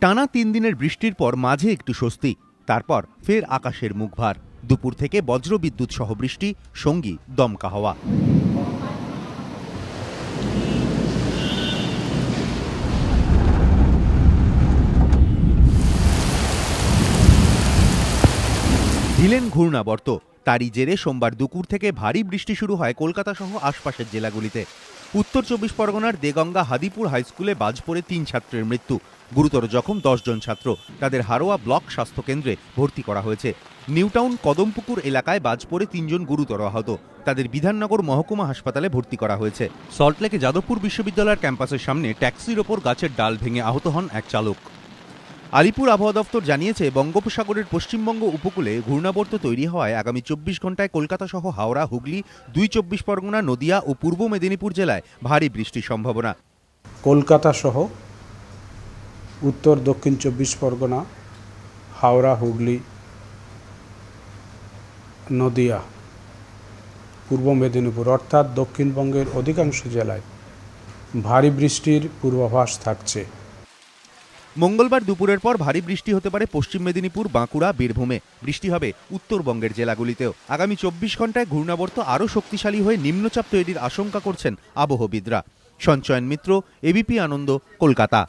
টানা ৩ দিনের বৃষ্টির পর মাঝে একটু স্বস্তি, তারপর ফের আকাশের মুখভার। দুপুর থেকে বজ্রবিদ্যুৎ সহ বৃষ্টি, সঙ্গী দমকা হাওয়া। দিলেন ঘূর্ণাবর্ত, তারই জেরে সোমবার দুপুর থেকে ভারী বৃষ্টি শুরু হয় কলকাতা সহ আশপাশের জেলাগুলিতে। উত্তর ২৪ পরগনার দেগঙ্গা হাদিপুর হাইস্কুলে বাজ পড়ে ৩ ছাত্রের মৃত্যু, গুরুতর জখম ১০ জন ছাত্র। তাদের হারোয়া ব্লক স্বাস্থ্যকেন্দ্রে ভর্তি করা হয়েছে। নিউটাউন কদমপুকুর এলাকায় বাজ পড়ে ৩ জন গুরুতর আহত, তাদের বিধাননগর মহকুমা হাসপাতালে ভর্তি করা হয়েছে। সল্টলেকে যাদবপুর বিশ্ববিদ্যালয়ের ক্যাম্পাসের সামনে ট্যাক্সির ওপর গাছের ডাল ভেঙে আহত হন এক চালক। আলিপুর আবহাওয়া দফতর জানিয়েছে, বঙ্গোপসাগরের পশ্চিমবঙ্গ উপকূলে ঘূর্ণাবর্ত তৈরি হওয়ায় আগামী ২৪ ঘন্টায় কলকাতা সহ হাওড়া, হুগলি, ২ পরগনা, নদিয়া ও পূর্ব মেদিনীপুর জেলায় ভারী বৃষ্টির সম্ভাবনা। কলকাতা সহ উত্তর দক্ষিণ ২৪ পরগনা, হাওড়া, হুগলি, নদিয়া, পূর্ব মেদিনীপুর অর্থাৎ দক্ষিণবঙ্গের অধিকাংশ জেলায় ভারী বৃষ্টির পূর্বাভাস থাকছে। মঙ্গলবার দুপুরের পর ভারী বৃষ্টি হতে পারে পশ্চিম মেদিনীপুর, বাঁকুড়া, বীরভূমে। বৃষ্টি হবে উত্তরবঙ্গের জেলাগুলিতেও। আগামী ২৪ ঘন্টায় ঘূর্ণাবর্ত আরও শক্তিশালী হয়ে নিম্নচাপ তৈরির আশঙ্কা করছেন আবহবিদরা। সঞ্চয়ন মিত্র, এবিপি আনন্দ, কলকাতা।